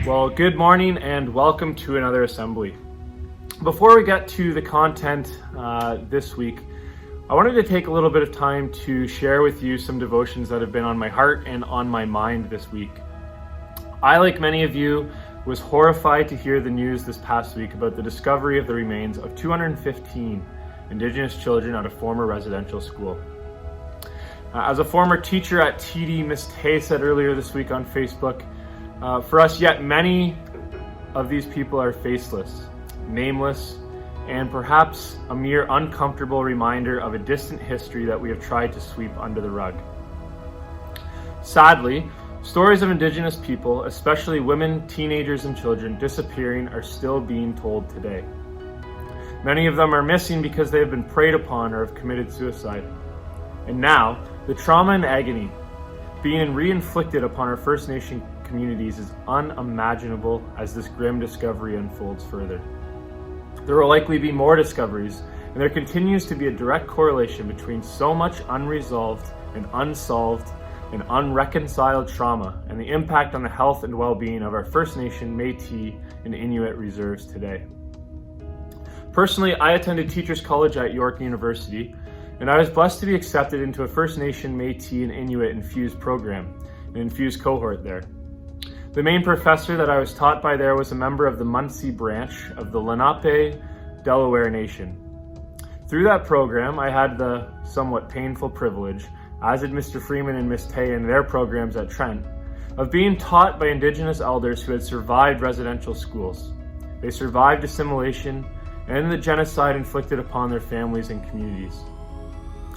Well, good morning and welcome to another assembly. Before we get to the content this week, I wanted to take a little bit of time to share with you some devotions that have been on my heart and on my mind this week. I, like many of you, was horrified to hear the news this past week about the discovery of the remains of 215 Indigenous children at a former residential school. As a former teacher at TD, Ms. Tay said earlier this week on Facebook, for us, yet many of these people are faceless, nameless, and perhaps a mere uncomfortable reminder of a distant history that we have tried to sweep under the rug. Sadly, stories of Indigenous people, especially women, teenagers, and children, disappearing are still being told today. Many of them are missing because they have been preyed upon or have committed suicide. And now, the trauma and agony being re-inflicted upon our First Nation communities is unimaginable as this grim discovery unfolds further. There will likely be more discoveries, and there continues to be a direct correlation between so much unresolved and unsolved and unreconciled trauma and the impact on the health and well-being of our First Nation, Métis, and Inuit reserves today. Personally, I attended Teachers College at York University, and I was blessed to be accepted into a First Nation, Métis, and Inuit infused program, an infused cohort there. The main professor that I was taught by there was a member of the Munsee branch of the Lenape, Delaware Nation. Through that program, I had the somewhat painful privilege, as did Mr. Freeman and Ms. Tay in their programs at Trent, of being taught by Indigenous elders who had survived residential schools. They survived assimilation and the genocide inflicted upon their families and communities.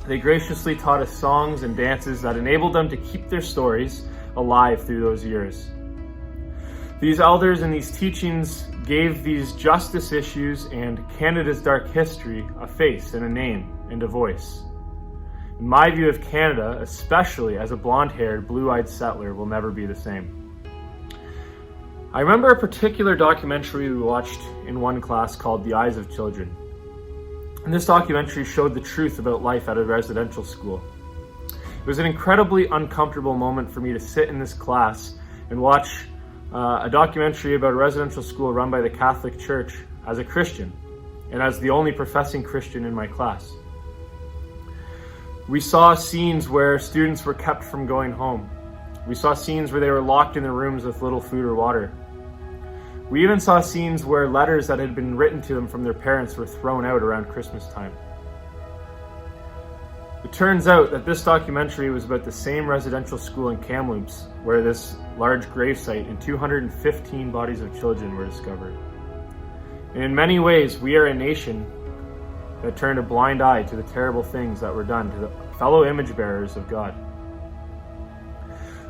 They graciously taught us songs and dances that enabled them to keep their stories alive through those years. These elders and these teachings gave these justice issues and Canada's dark history a face and a name and a voice. In my view of Canada, especially as a blonde-haired, blue-eyed settler, will never be the same. I remember a particular documentary we watched in one class called The Eyes of Children. And this documentary showed the truth about life at a residential school. It was an incredibly uncomfortable moment for me to sit in this class and watch a documentary about a residential school run by the Catholic Church as a Christian and as the only professing Christian in my class. We saw scenes where students were kept from going home. We saw scenes where they were locked in their rooms with little food or water. We even saw scenes where letters that had been written to them from their parents were thrown out around Christmas time. It turns out that this documentary was about the same residential school in Kamloops where this large gravesite and 215 bodies of children were discovered. And in many ways, we are a nation that turned a blind eye to the terrible things that were done to the fellow image bearers of God.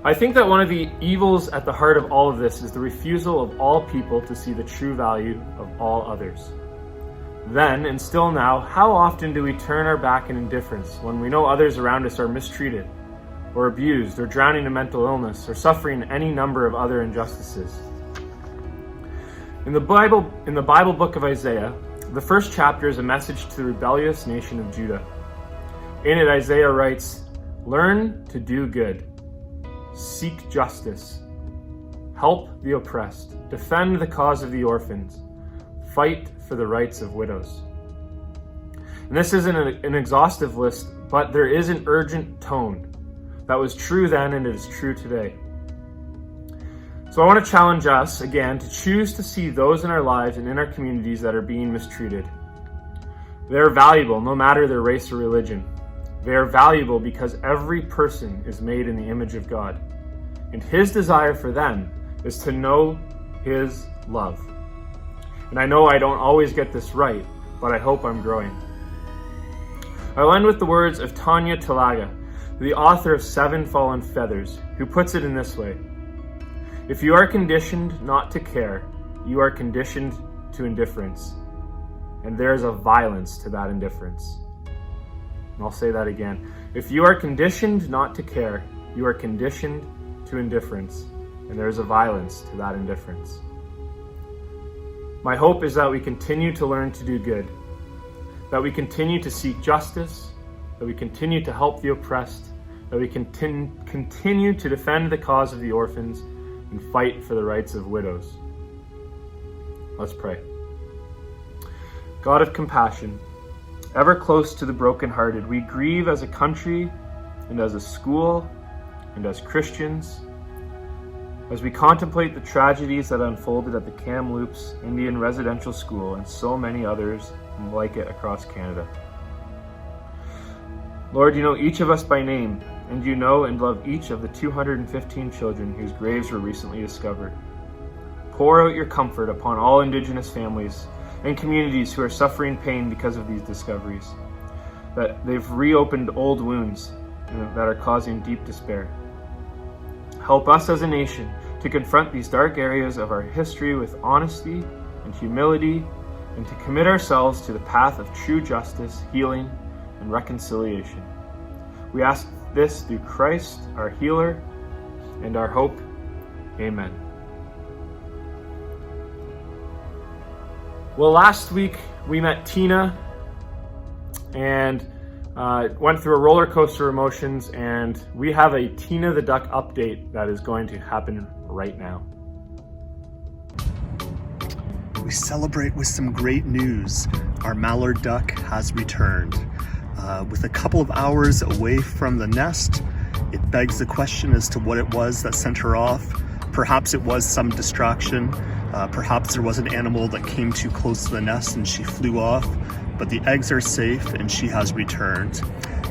I think that one of the evils at the heart of all of this is the refusal of all people to see the true value of all others. Then, and still now, how often do we turn our back in indifference when we know others around us are mistreated, or abused, or drowning in mental illness, or suffering any number of other injustices? In the Bible book of Isaiah, the first chapter is a message to the rebellious nation of Judah. In it, Isaiah writes, "Learn to do good, seek justice, help the oppressed, defend the cause of the orphans, fight for the rights of widows." And this isn't an exhaustive list, but there is an urgent tone that was true then and it is true today. So I want to challenge us again to choose to see those in our lives and in our communities that are being mistreated. They are valuable no matter their race or religion. They are valuable because every person is made in the image of God, and His desire for them is to know His love. And I know I don't always get this right, but I hope I'm growing. I'll end with the words of Tanya Talaga, the author of 7 Fallen Feathers, who puts it in this way: "If you are conditioned not to care, you are conditioned to indifference, and there is a violence to that indifference." And I'll say that again. If you are conditioned not to care, you are conditioned to indifference, and there is a violence to that indifference. My hope is that we continue to learn to do good, that we continue to seek justice, that we continue to help the oppressed, that we can continue to defend the cause of the orphans and fight for the rights of widows. Let's pray. God of compassion, ever close to the brokenhearted, we grieve as a country and as a school and as Christians as we contemplate the tragedies that unfolded at the Kamloops Indian Residential School and so many others like it across Canada. Lord, you know each of us by name, and you know and love each of the 215 children whose graves were recently discovered. Pour out your comfort upon all Indigenous families and communities who are suffering pain because of these discoveries, that they've reopened old wounds that are causing deep despair. Help us as a nation to confront these dark areas of our history with honesty and humility, and to commit ourselves to the path of true justice, healing, and reconciliation. We ask this through Christ, our healer and our hope. Amen. Well, last week we met Tina and went through a roller coaster of emotions, and we have a Tina the Duck update that is going to happen right now. We celebrate with some great news. Our Mallard Duck has returned. With a couple of hours away from the nest, it begs the question as to what it was that sent her off. Perhaps it was some distraction. Perhaps there was an animal that came too close to the nest and she flew off. But the eggs are safe and she has returned.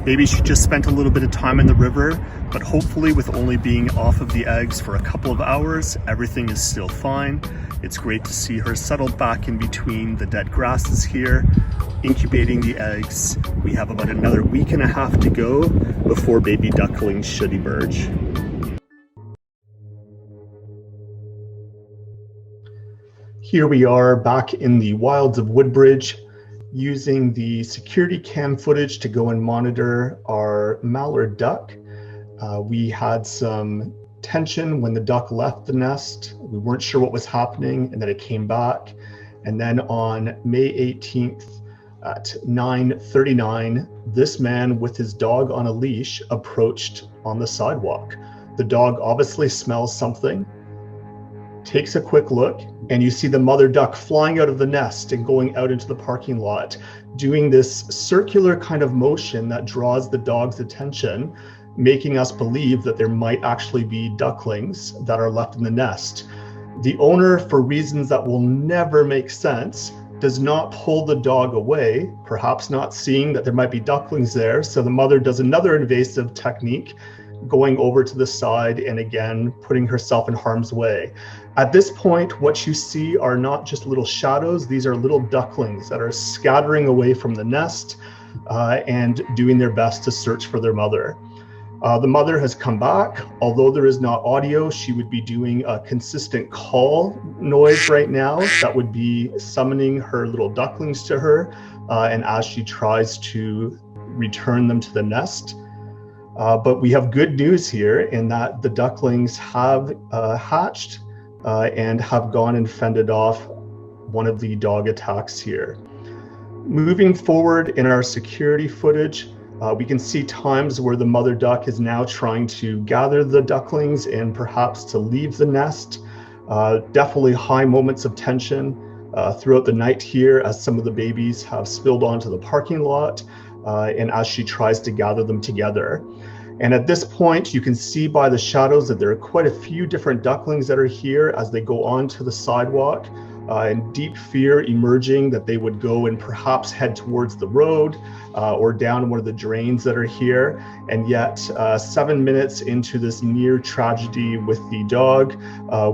Maybe she just spent a little bit of time in the river, but hopefully with only being off of the eggs for a couple of hours, everything is still fine. It's great to see her settled back in between the dead grasses here, incubating the eggs. We have about another week and a half to go before baby ducklings should emerge. Here we are back in the wilds of Woodbridge, using the security cam footage to go and monitor our Mallard duck. We had some tension when the duck left the nest. We weren't sure what was happening, and then it came back. And then on May 18th at 9:39, this man with his dog on a leash approached on the sidewalk. The dog obviously smells something, takes a quick look, and you see the mother duck flying out of the nest and going out into the parking lot, doing this circular kind of motion that draws the dog's attention, making us believe that there might actually be ducklings that are left in the nest. The owner, for reasons that will never make sense, does not pull the dog away, perhaps not seeing that there might be ducklings there. So the mother does another invasive technique, going over to the side and again putting herself in harm's way. At this point, what you see are not just little shadows, these are little ducklings that are scattering away from the nest and doing their best to search for their mother. The mother has come back. Although there is not audio, she would be doing a consistent call noise right now that would be summoning her little ducklings to her, and as she tries to return them to the nest. But we have good news here in that the ducklings have hatched and have gone and fended off one of the dog attacks here. Moving forward in our security footage, we can see times where the mother duck is now trying to gather the ducklings and perhaps to leave the nest. Definitely high moments of tension throughout the night here as some of the babies have spilled onto the parking lot and as she tries to gather them together. And at this point, you can see by the shadows that there are quite a few different ducklings that are here as they go onto the sidewalk, in deep fear emerging that they would go and perhaps head towards the road or down one of the drains that are here. And yet 7 minutes into this near tragedy with the dog,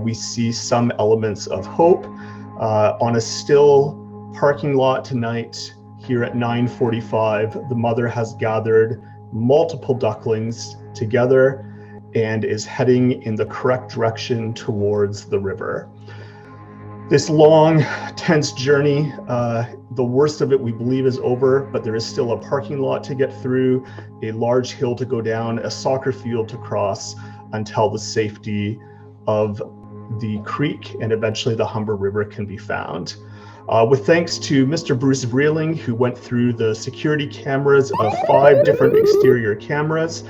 we see some elements of hope. On a still parking lot tonight here at 9:45, the mother has gathered multiple ducklings together and is heading in the correct direction towards the river. This long, tense journey, the worst of it we believe is over, but there is still a parking lot to get through, a large hill to go down, a soccer field to cross until the safety of the creek and eventually the Humber River can be found. With thanks to Mr. Bruce Vreeling, who went through the security cameras of 5 different exterior cameras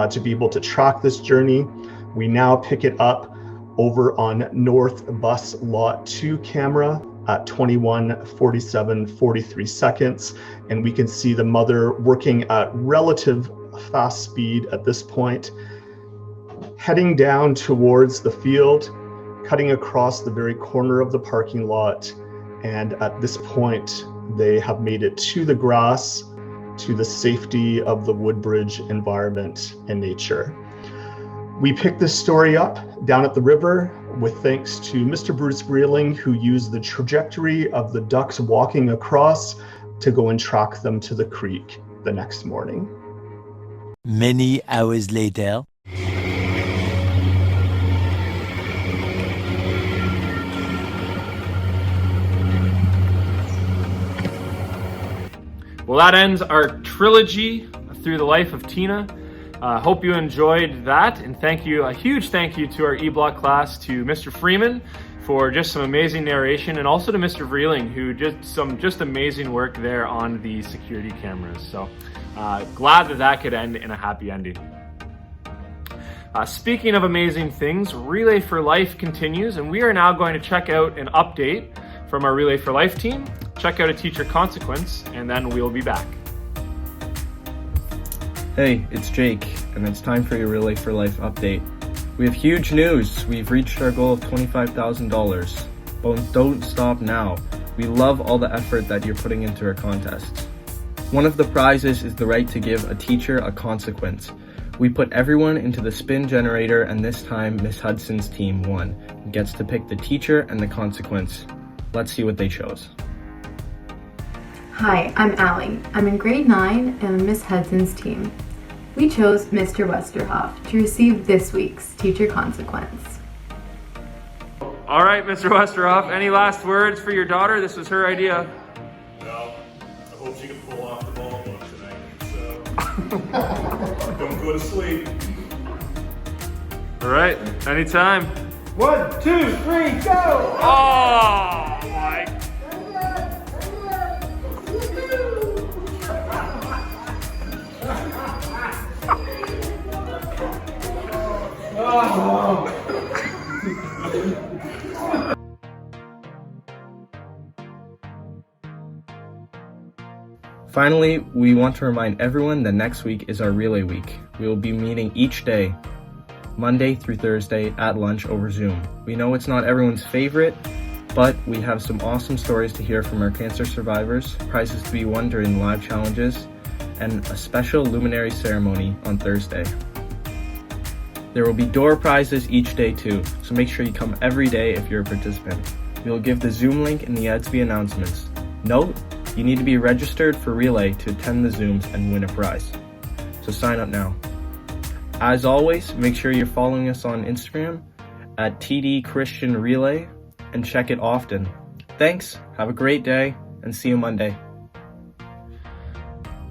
to be able to track this journey. We now pick it up over on North Bus Lot 2 camera at 21:47:43 seconds, and we can see the mother working at relative fast speed at this point, heading down towards the field, cutting across the very corner of the parking lot, and at this point they have made it to the grass, to the safety of the Woodbridge environment and nature. We picked this story up down at the river with thanks to Mr. Bruce Vreeling, who used the trajectory of the ducks walking across to go and track them to the creek the next morning. Many hours later. Well, that ends our trilogy through the life of Tina. Hope you enjoyed that, and a huge thank you to our E-Block class, to Mr. Freeman for just some amazing narration, and also to Mr. Vreeling, who did some amazing work there on the security cameras. So glad that could end in a happy ending. Speaking of amazing things, Relay for Life continues, and we are now going to check out an update from our Relay for Life team, check out a teacher consequence, and then we'll be back. Hey, it's Jake, and it's time for your Relay for Life update. We have huge news. We've reached our goal of $25,000. But don't stop now. We love all the effort that you're putting into our contests. One of the prizes is the right to give a teacher a consequence. We put everyone into the spin generator, and this time Miss Hudson's team won and gets to pick the teacher and the consequence. Let's see what they chose. Hi, I'm Allie. I'm in grade 9 and on Miss Hudson's team. We chose Mr. Westerhoff to receive this week's teacher consequence. All right, Mr. Westerhoff, any last words for your daughter? This was her idea. Well, I hope she can pull off the ball one tonight, so don't go to sleep. All right, anytime. 1, 2, 3, go! Oh, my. Finally, we want to remind everyone that next week is our Relay Week. We will be meeting each day, Monday through Thursday at lunch over Zoom. We know it's not everyone's favorite, but we have some awesome stories to hear from our cancer survivors, prizes to be won during live challenges, and a special luminary ceremony on Thursday. There will be door prizes each day too, so make sure you come every day if you're a participant. We will give the Zoom link in the Edsby announcements. Note, you need to be registered for Relay to attend the Zooms and win a prize. So sign up now. As always, make sure you're following us on Instagram at TD Christian Relay and check it often. Thanks, have a great day, and see you Monday.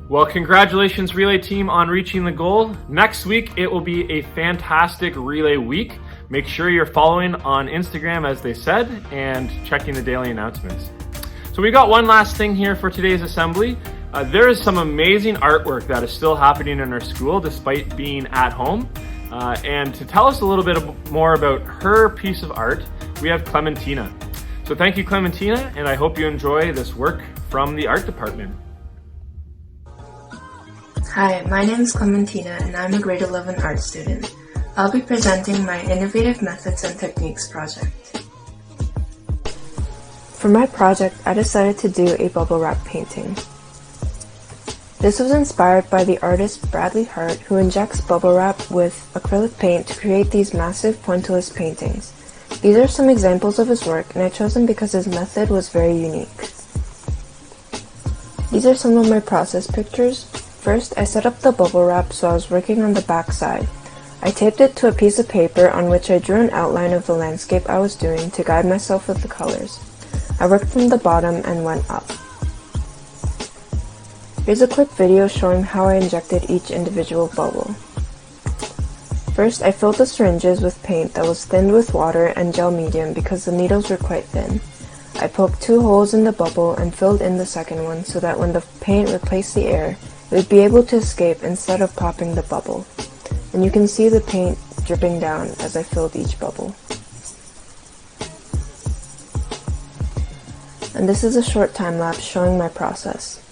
Well, congratulations, Relay team, on reaching the goal. Next week, it will be a fantastic Relay week. Make sure you're following on Instagram, as they said, and checking the daily announcements. So we got one last thing here for today's assembly. There is some amazing artwork that is still happening in our school despite being at home. And to tell us a little bit more about her piece of art, we have Clementina. So thank you, Clementina, and I hope you enjoy this work from the art department. Hi, my name is Clementina and I'm a grade 11 art student. I'll be presenting my Innovative Methods and Techniques project. For my project, I decided to do a bubble wrap painting. This was inspired by the artist Bradley Hart, who injects bubble wrap with acrylic paint to create these massive pointillist paintings. These are some examples of his work, and I chose them because his method was very unique. These are some of my process pictures. First, I set up the bubble wrap so I was working on the back side. I taped it to a piece of paper on which I drew an outline of the landscape I was doing to guide myself with the colors. I worked from the bottom and went up. Here's a quick video showing how I injected each individual bubble. First, I filled the syringes with paint that was thinned with water and gel medium because the needles were quite thin. I poked 2 holes in the bubble and filled in the second one so that when the paint replaced the air, it would be able to escape instead of popping the bubble. And you can see the paint dripping down as I filled each bubble. And this is a short time lapse showing my process.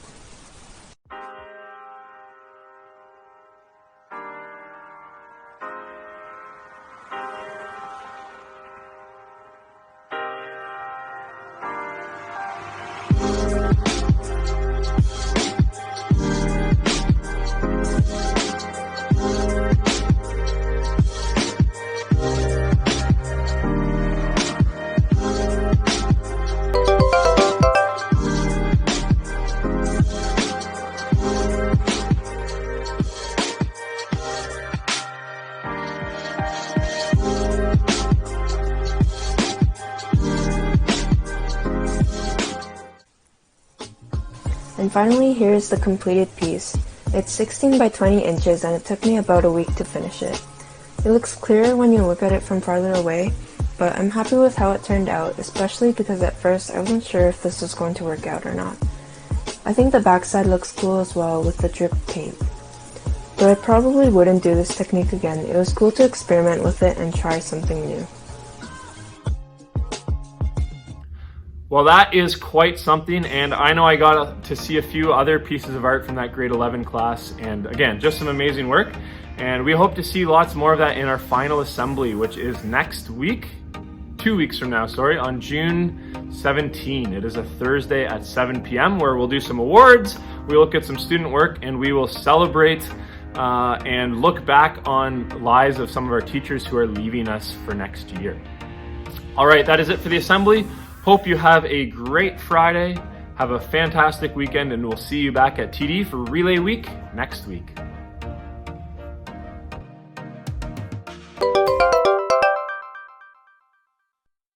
And finally, here is the completed piece. It's 16 by 20 inches and it took me about a week to finish it. It looks clearer when you look at it from farther away, but I'm happy with how it turned out, especially because at first I wasn't sure if this was going to work out or not. I think the backside looks cool as well with the drip paint. But I probably wouldn't do this technique again. It was cool to experiment with it and try something new. Well, that is quite something, and I know I got to see a few other pieces of art from that grade 11 class, and again, just some amazing work. And we hope to see lots more of that in our final assembly, which is next week, 2 weeks from now, sorry, on June 17. It is a Thursday at 7 p.m. where we'll do some awards, we'll look at some student work, and we will celebrate and look back on lives of some of our teachers who are leaving us for next year. All right, that is it for the assembly. Hope you have a great Friday, have a fantastic weekend, and we'll see you back at TD for Relay Week next week.